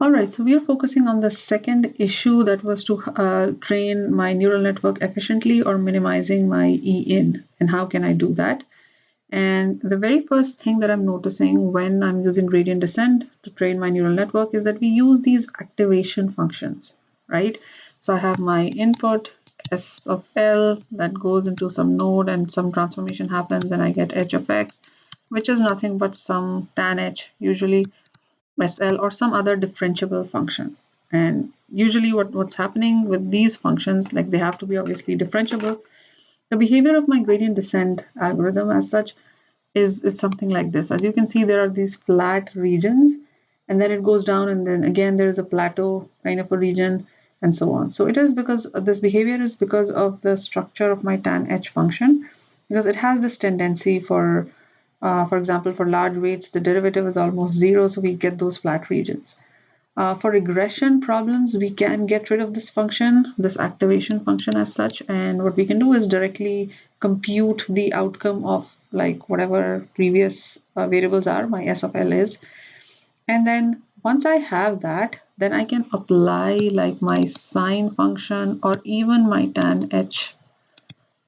All right, so we are focusing on the second issue, that was to train my neural network efficiently or minimizing my E in, and how can I do that? And the very first thing that I'm noticing when I'm using gradient descent to train my neural network is that we use these activation functions, right? So I have my input S of L that goes into some node and some transformation happens and I get h of x, which is nothing but some tan h, usually SL or some other differentiable function. And usually what's happening with these functions, like they have to be obviously differentiable. The behavior of my gradient descent algorithm as such is something like this. As you can see, there are these flat regions, and then it goes down, and then again there is a plateau kind of a region, and so on. So it is because this behavior is because of the structure of my tan h function, because it has this tendency for example, for large weights, the derivative is almost zero, so we get those flat regions. For regression problems, we can get rid of this function, this activation function as such, and what we can do is directly compute the outcome of like whatever previous variables are, my S of L is, and then once I have that, then I can apply like my sine function or even my tan h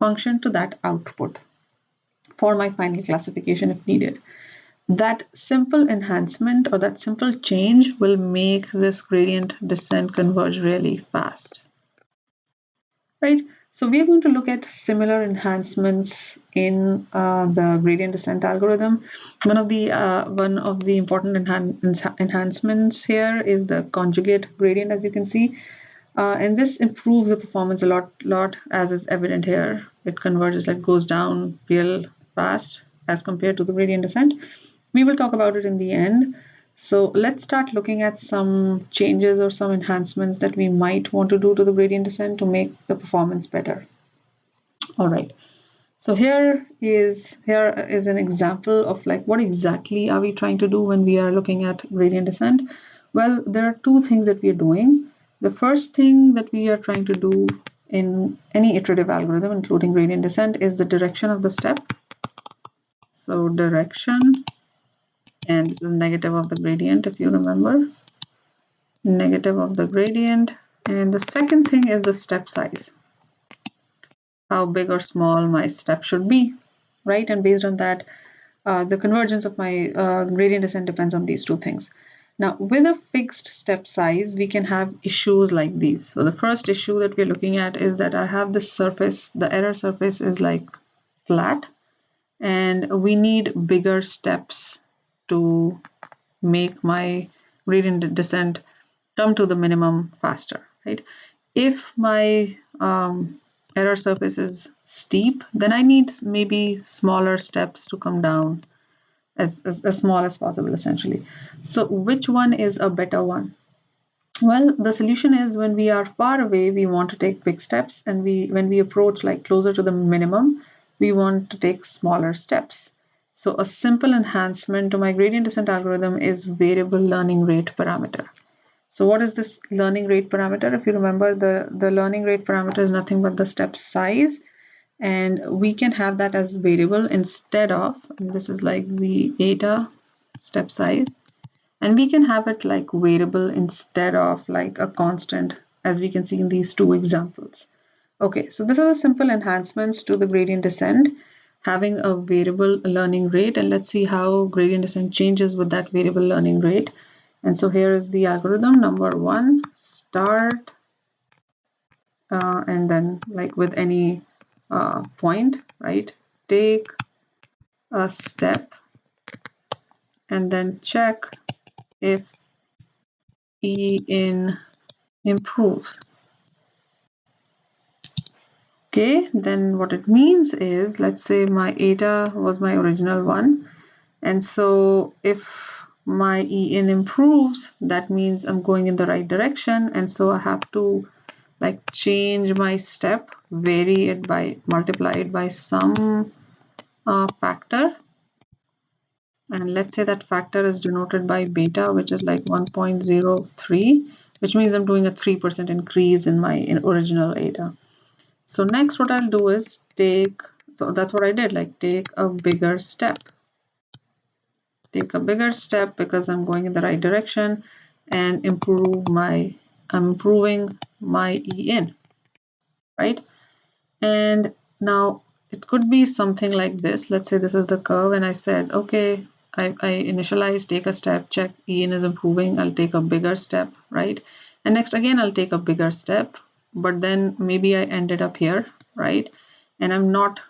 function to that output for my final classification if needed. That simple enhancement or that simple change will make this gradient descent converge really fast, right? So we are going to look at similar enhancements in the gradient descent algorithm. One of the important enhancements here is the conjugate gradient, as you can see, and this improves the performance a lot, as is evident here. It converges, like goes down real fast as compared to the gradient descent. We will talk about it in the end. So let's start looking at some changes or some enhancements that we might want to do to the gradient descent to make the performance better. All right. So here is an example of like what exactly are we trying to do when we are looking at gradient descent. Well, there are two things that we are doing. The first thing that we are trying to do in any iterative algorithm, including gradient descent, is the direction of the step. So direction, and this is negative of the gradient, if you remember, negative of the gradient. And the second thing is the step size, how big or small my step should be, right? And based on that, the convergence of my gradient descent depends on these two things. Now, with a fixed step size, we can have issues like these. So the first issue that we're looking at is that I have this surface, the error surface is like flat, and we need bigger steps to make my gradient descent come to the minimum faster, right? If my error surface is steep, then I need maybe smaller steps to come down as small as possible, essentially. So which one is a better one? Well, the solution is when we are far away, we want to take big steps, and when we approach like closer to the minimum, we want to take smaller steps. So a simple enhancement to my gradient descent algorithm is variable learning rate parameter. So what is this learning rate parameter? If you remember, the learning rate parameter is nothing but the step size, and we can have that as variable instead of, this is like the eta step size, and we can have it like variable instead of like a constant, as we can see in these two examples. Okay, so this is a simple enhancements to the gradient descent, having a variable learning rate, and let's see how gradient descent changes with that variable learning rate. And so here is the algorithm. Number one, start, and then like with any point, right? Take a step and then check if E in improves. Okay, then what it means is, let's say my eta was my original one. And so if my E in improves, that means I'm going in the right direction. And so I have to like change my step, vary it by, multiply it by some factor. And let's say that factor is denoted by beta, which is like 1.03, which means I'm doing a 3% increase in my original eta. So next what I'll do is so that's what I did, like take a bigger step. Take a bigger step because I'm going in the right direction. and I'm improving my E in, right? And now it could be something like this. Let's say this is the curve and I said, okay, I initialize, take a step, check E in is improving, I'll take a bigger step, right? And next again, I'll take a bigger step, but then maybe I ended up here, right? And I'm not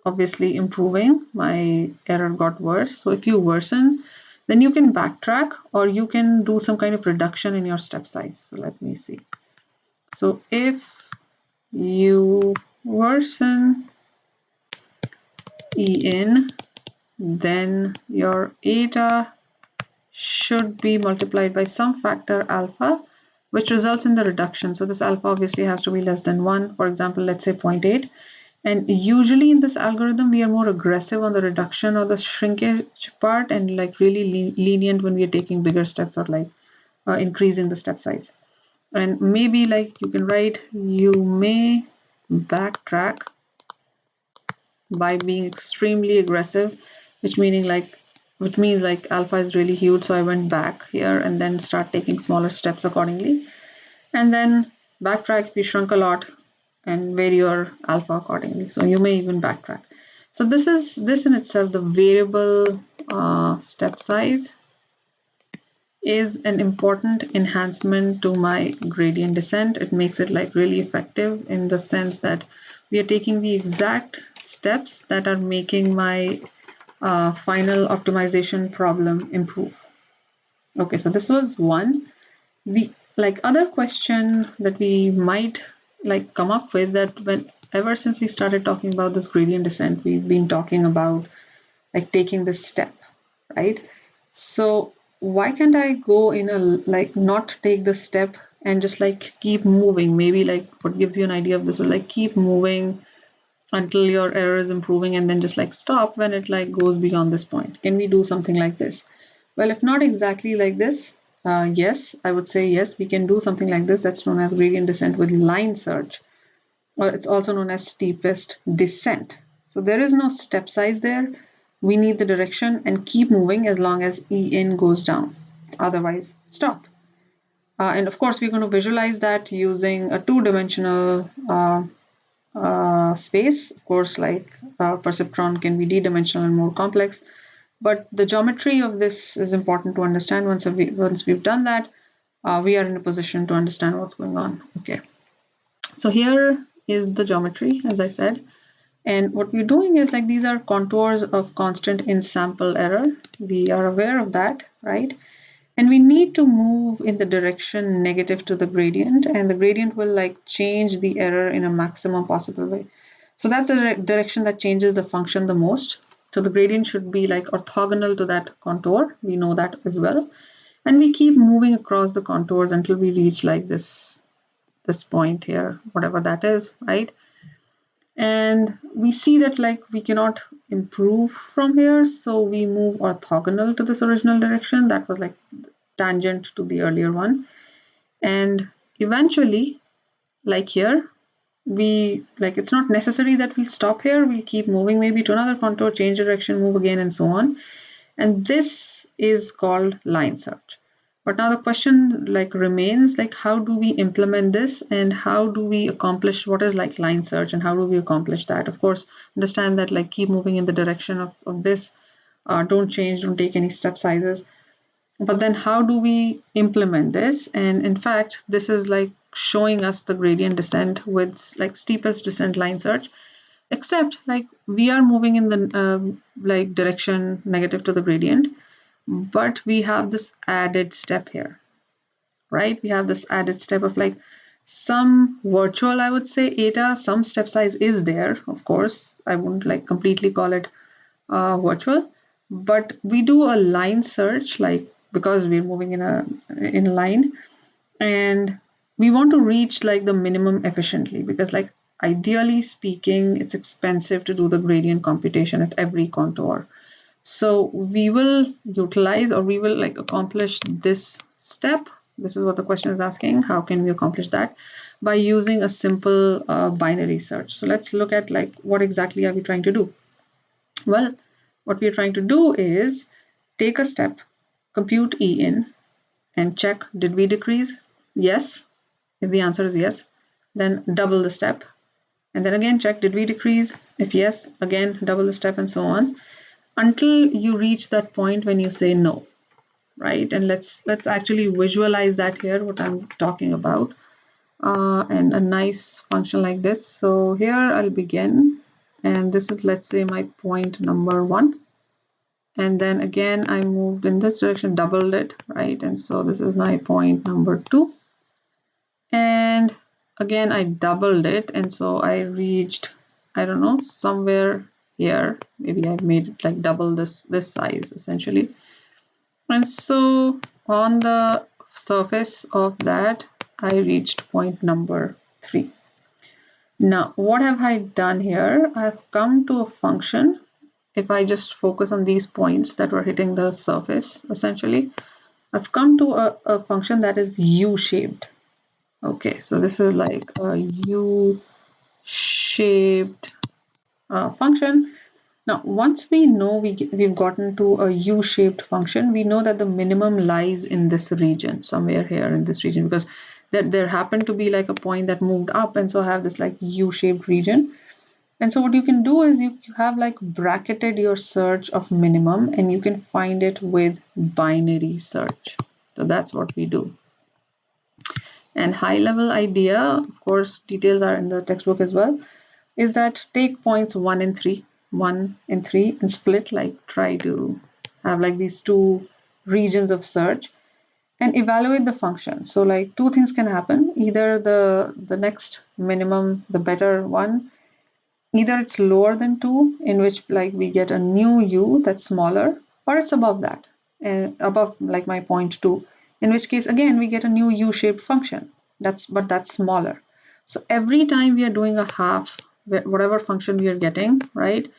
obviously improving, my error got worse. So if you worsen, then you can backtrack or you can do some kind of reduction in your step size. So let me see. So if you worsen E in, then your eta should be multiplied by some factor alpha, which results in the reduction. So this alpha obviously has to be less than 1. For example, let's say 0.8. And usually in this algorithm, we are more aggressive on the reduction or the shrinkage part and like really lenient when we are taking bigger steps or like increasing the step size. And maybe like you can write, you may backtrack by being extremely aggressive, which means like alpha is really huge. So I went back here and then start taking smaller steps accordingly. And then backtrack if you shrunk a lot and vary your alpha accordingly. So you may even backtrack. So this in itself, the variable step size is an important enhancement to my gradient descent. It makes it like really effective in the sense that we are taking the exact steps that are making my final optimization problem improve. Okay, so this was one. The like other question that we might like come up with, that when ever since we started talking about this gradient descent, we've been talking about like taking this step, right? So why can't I go in a like not take the step and just like keep moving? Maybe like what gives you an idea of this is like keep moving until your error is improving and then just like stop when it like goes beyond this point. Can we do something like this? Well, if not exactly like this, yes, I would say yes, we can do something like this. That's known as gradient descent with line search, or it's also known as steepest descent. So there is no step size there. We need the direction and keep moving as long as E in goes down. Otherwise, stop. And of course, we're going to visualize that using a two-dimensional space. Of course, like perceptron can be d-dimensional and more complex. But the geometry of this is important to understand. Once we've done that, we are in a position to understand what's going on. Okay. So here is the geometry, as I said. And what we're doing is like these are contours of constant in sample error. We are aware of that, right? And we need to move in the direction negative to the gradient, and the gradient will like change the error in a maximum possible way. So that's the direction that changes the function the most. So the gradient should be like orthogonal to that contour. We know that as well. And we keep moving across the contours until we reach like this point here, whatever that is, right? And we see that like we cannot improve from here, so we move orthogonal to this original direction that was like tangent to the earlier one. And eventually, like here, we like it's not necessary that we stop here. We'll keep moving maybe to another contour, change direction, move again, and so on. And this is called line search. But now the question like remains, like how do we implement this and how do we accomplish what is like line search and how do we accomplish that? Of course, understand that like keep moving in the direction of this, don't change, don't take any step sizes. But then how do we implement this? And in fact, this is like showing us the gradient descent with like steepest descent line search, except like we are moving in the like direction negative to the gradient, but we have this added step here, right? We have this added step of like some virtual, I would say, eta, some step size is there. Of course, I wouldn't like completely call it virtual, but we do a line search like because we're moving in a line, and we want to reach like the minimum efficiently because like ideally speaking, it's expensive to do the gradient computation at every contour. So we will utilize or we will like accomplish this step. This is what the question is asking. How can we accomplish that? By using a simple binary search. So let's look at like what exactly are we trying to do? Well, what we're trying to do is take a step, compute E in, and check, did we decrease? Yes. If the answer is yes, then double the step. And then again check, did we decrease? If yes, again double the step, and so on, until you reach that point when you say no, right? And let's actually visualize that here, what I'm talking about, and a nice function like this. So here I'll begin, and this is, let's say, my point number 1. And then again I moved in this direction, doubled it, right? And so this is my point number 2. And again I doubled it, and so I reached, I don't know, somewhere here. Maybe I've made it like double this size essentially. And so on the surface of that, I reached point number 3. Now, what have I done here? I've come to a function. If I just focus on these points that were hitting the surface, essentially, I've come to a function that is U-shaped. Okay, so this is like a U-shaped function. Now, once we know we've gotten to a U-shaped function, we know that the minimum lies in this region, somewhere here in this region, because there happened to be like a point that moved up, and so I have this like U-shaped region. And so what you can do is you have like bracketed your search of minimum, and you can find it with binary search. So that's what we do. And high level idea, of course, details are in the textbook as well, is that take points 1 and 3, 1 and 3, and split, like try to have like these two regions of search and evaluate the function. So like two things can happen. Either the next minimum, the better one, either it's lower than 2, in which like we get a new u that's smaller, or it's above that, above like my point 2, in which case again we get a new u-shaped function, but that's smaller. So every time we are doing a half, whatever function we are getting, right,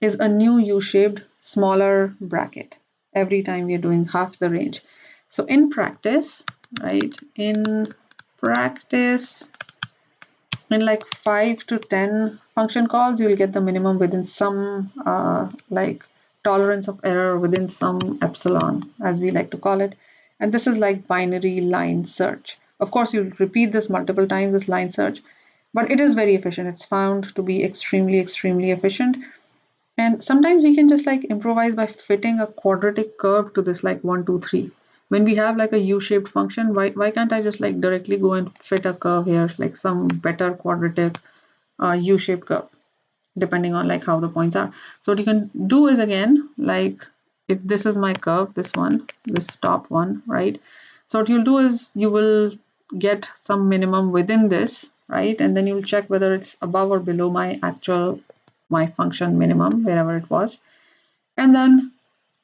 is a new u-shaped smaller bracket every time we are doing half the range. So in practice, right, in practice, in like 5 to 10 function calls, you will get the minimum within some like tolerance of error within some epsilon, as we like to call it. And this is like binary line search. Of course, you'll repeat this multiple times, this line search, but it is very efficient. It's found to be extremely, extremely efficient. And sometimes we can just like improvise by fitting a quadratic curve to this like 1, 2, 3. When we have like a U-shaped function, why can't I just like directly go and fit a curve here, like some better quadratic U-shaped curve, depending on like how the points are. So what you can do is, again, like if this is my curve, this one, this top one, right? So what you'll do is you will get some minimum within this, right? And then you'll check whether it's above or below my function minimum, wherever it was. And then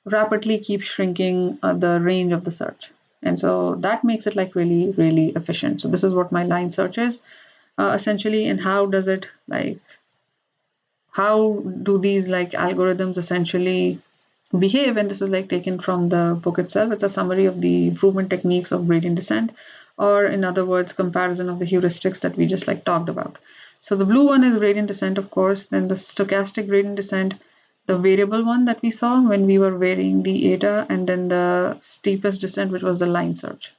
rapidly keep shrinking the range of the search. And so that makes it like really, really efficient. So this is what my line search is essentially. And how does it like, how do these like algorithms essentially behave? And this is like taken from the book itself. It's a summary of the improvement techniques of gradient descent, or in other words, comparison of the heuristics that we just like talked about. So the blue one is gradient descent, of course, then the stochastic gradient descent, the variable one that we saw when we were varying the eta, and then the steepest descent, which was the line search.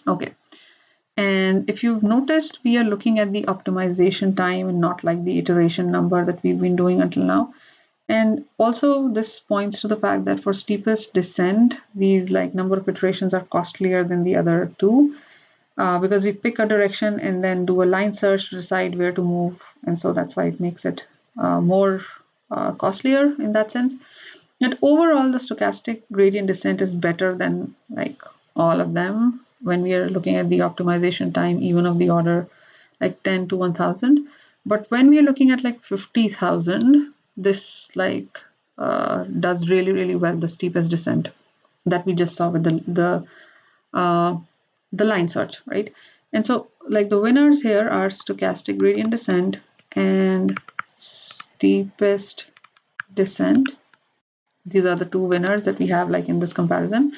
Okay. And if you've noticed, we are looking at the optimization time and not like the iteration number that we've been doing until now. And also this points to the fact that for steepest descent, these like number of iterations are costlier than the other two, because we pick a direction and then do a line search to decide where to move. And so that's why it makes it more costlier in that sense. And overall, the stochastic gradient descent is better than like all of them when we are looking at the optimization time, even of the order like 10 to 1000. But when we are looking at like 50,000, this like does really, really well, the steepest descent that we just saw with the line search, right? And so like the winners here are stochastic gradient descent and steepest descent. These are the two winners that we have like in this comparison.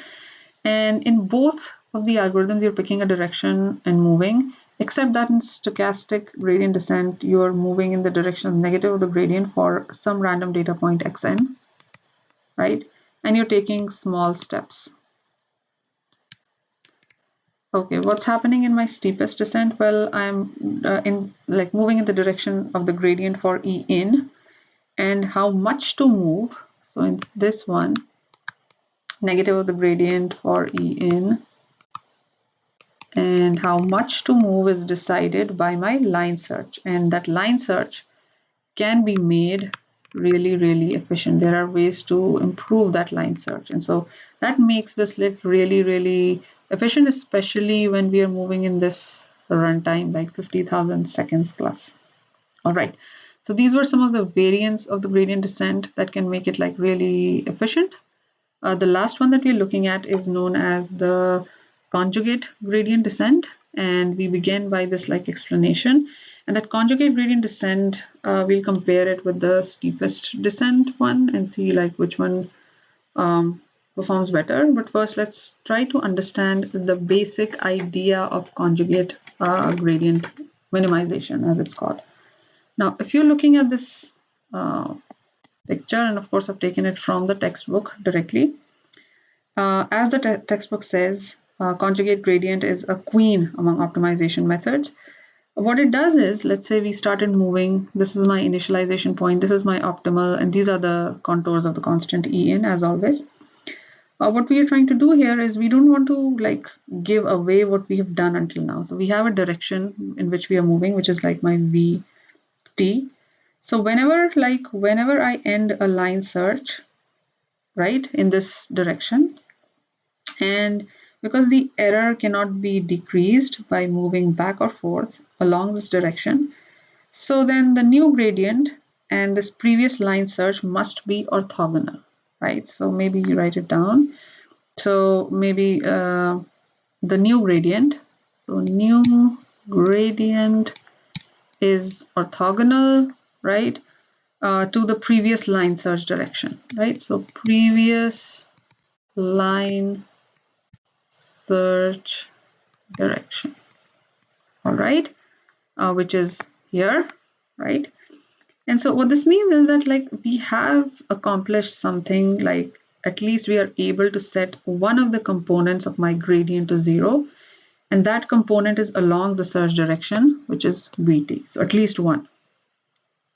And in both of the algorithms, you're picking a direction and moving, except that in stochastic gradient descent, you're moving in the direction negative of the gradient for some random data point xn, right? And you're taking small steps. Okay, what's happening in my steepest descent? Well, I'm in like moving in the direction of the gradient for E in, and how much to move. So in this one, negative of the gradient for E in, and how much to move is decided by my line search, and that line search can be made really, really efficient. There are ways to improve that line search. And so that makes this lift really, really efficient, especially when we are moving in this runtime, like 50,000 seconds plus. All right. So these were some of the variants of the gradient descent that can make it like really efficient. The last one that we're looking at is known as the conjugate gradient descent, and we begin by this like explanation. And that conjugate gradient descent, we'll compare it with the steepest descent one and see like which one performs better. But first, let's try to understand the basic idea of conjugate gradient minimization, as it's called. Now, if you're looking at this picture, and of course, I've taken it from the textbook directly. As the textbook says, conjugate gradient is a queen among optimization methods. What it does is, let's say we started moving, this is my initialization point, this is my optimal, and these are the contours of the constant E in, as always. What we are trying to do here is we don't want to like give away what we have done until now. So we have a direction in which we are moving, which is like my VT. So whenever I end a line search, right, in this direction, and because the error cannot be decreased by moving back or forth along this direction, so then the new gradient and this previous line search must be orthogonal, right? So maybe you write it down. So maybe the new gradient, so new gradient is orthogonal, right, to the previous line search direction, right? So previous line search direction, all right, which is here, right? And so what this means is that like we have accomplished something, like at least we are able to set one of the components of my gradient to 0, and that component is along the search direction, which is VT, so at least one.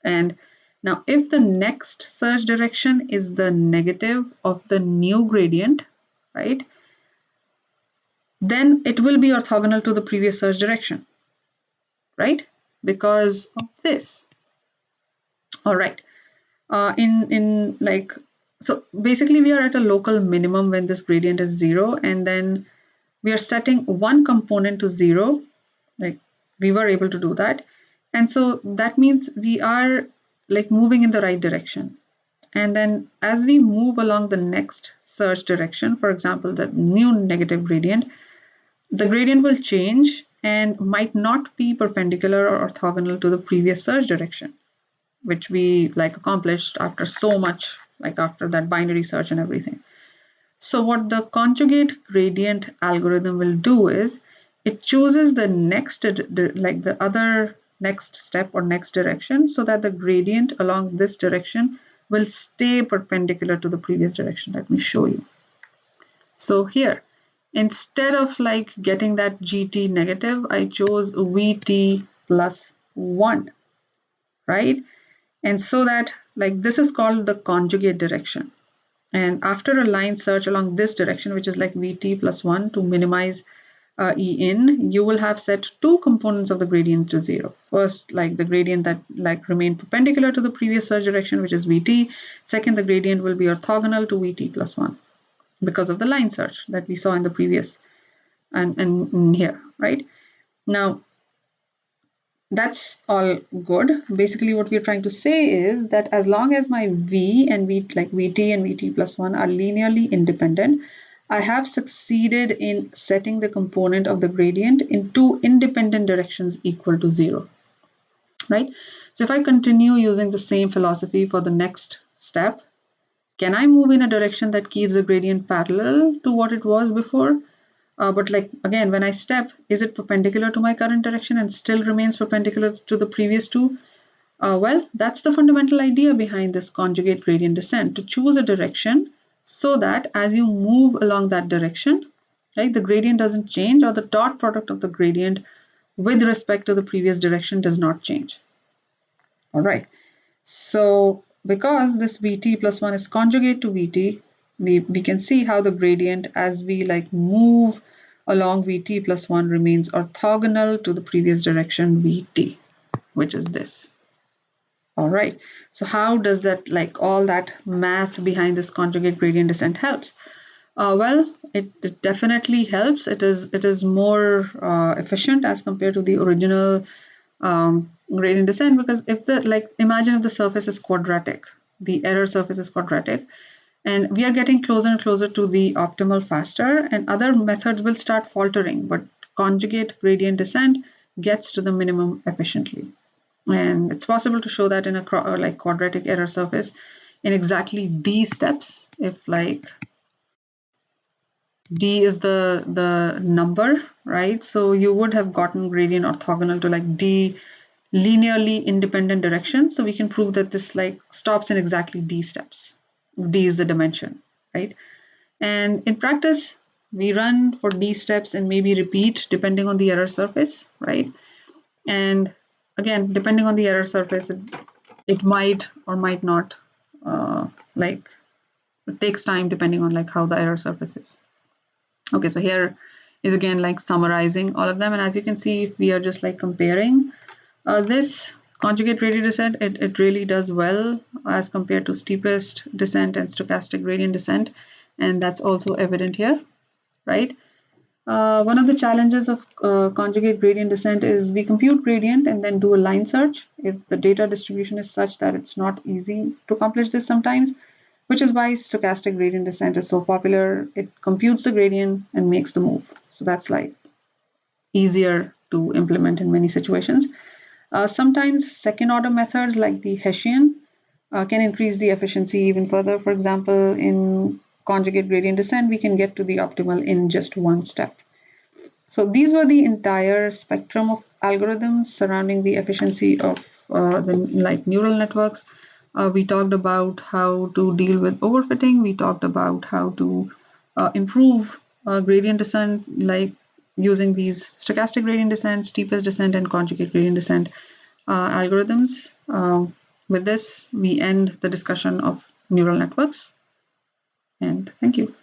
And now if the next search direction is the negative of the new gradient, right, then it will be orthogonal to the previous search direction, right? Because of this. All right. In like, so basically we are at a local minimum when this gradient is 0, and then we are setting one component to 0, like we were able to do that. And so that means we are like moving in the right direction. And then as we move along the next search direction, for example, the new negative gradient, the gradient will change and might not be perpendicular or orthogonal to the previous search direction, which we like accomplished after so much, like after that binary search and everything. So what the conjugate gradient algorithm will do is it chooses the next, like the other next step or next direction, so that the gradient along this direction will stay perpendicular to the previous direction. Let me show you. So here, instead of like getting that GT negative, I chose VT plus 1, right? And so that like this is called the conjugate direction. And after a line search along this direction, which is like VT plus 1 to minimize E in, you will have set two components of the gradient to 0. First, like the gradient that like remain perpendicular to the previous search direction, which is VT. Second, the gradient will be orthogonal to VT plus 1 because of the line search that we saw in the previous and here, right? Now, that's all good. Basically, what we're trying to say is that as long as my V and V, like VT and VT plus 1 are linearly independent, I have succeeded in setting the component of the gradient in two independent directions equal to 0, right? So if I continue using the same philosophy for the next step, can I move in a direction that keeps the gradient parallel to what it was before? But like again, when I step, is it perpendicular to my current direction and still remains perpendicular to the previous two? Well, that's the fundamental idea behind this conjugate gradient descent, to choose a direction so that as you move along that direction, right? The gradient doesn't change, or the dot product of the gradient with respect to the previous direction does not change. All right. So because this Vt plus 1 is conjugate to Vt, we can see how the gradient as we like move along Vt plus 1 remains orthogonal to the previous direction Vt, which is this. All right. So how does that, like all that math behind this conjugate gradient descent helps? Well, it definitely helps. It is more efficient as compared to the original gradient descent, because if the, like, imagine if the surface is quadratic, the error surface is quadratic, and we are getting closer and closer to the optimal faster, and other methods will start faltering, but conjugate gradient descent gets to the minimum efficiently. And it's possible to show that in a like quadratic error surface in exactly d steps. If like d is the number, right? So you would have gotten gradient orthogonal to like d linearly independent directions. So we can prove that this like stops in exactly d steps. D is the dimension, right? And in practice, we run for d steps and maybe repeat depending on the error surface, right? And again, depending on the error surface, it might or might not like it takes time depending on like how the error surface is. Okay, so here is again like summarizing all of them, and as you can see, if we are just like comparing this conjugate gradient descent, it really does well as compared to steepest descent and stochastic gradient descent, and that's also evident here, right? One of the challenges of conjugate gradient descent is we compute gradient and then do a line search if the data distribution is such that it's not easy to accomplish this sometimes, which is why stochastic gradient descent is so popular. It computes the gradient and makes the move. So that's like easier to implement in many situations. Sometimes second order methods like the Hessian can increase the efficiency even further. For example, in conjugate gradient descent, we can get to the optimal in just one step. So these were the entire spectrum of algorithms surrounding the efficiency of the like neural networks. We talked about how to deal with overfitting. We talked about how to improve gradient descent, like using these stochastic gradient descent, steepest descent, and conjugate gradient descent algorithms. With this, we end the discussion of neural networks. And thank you.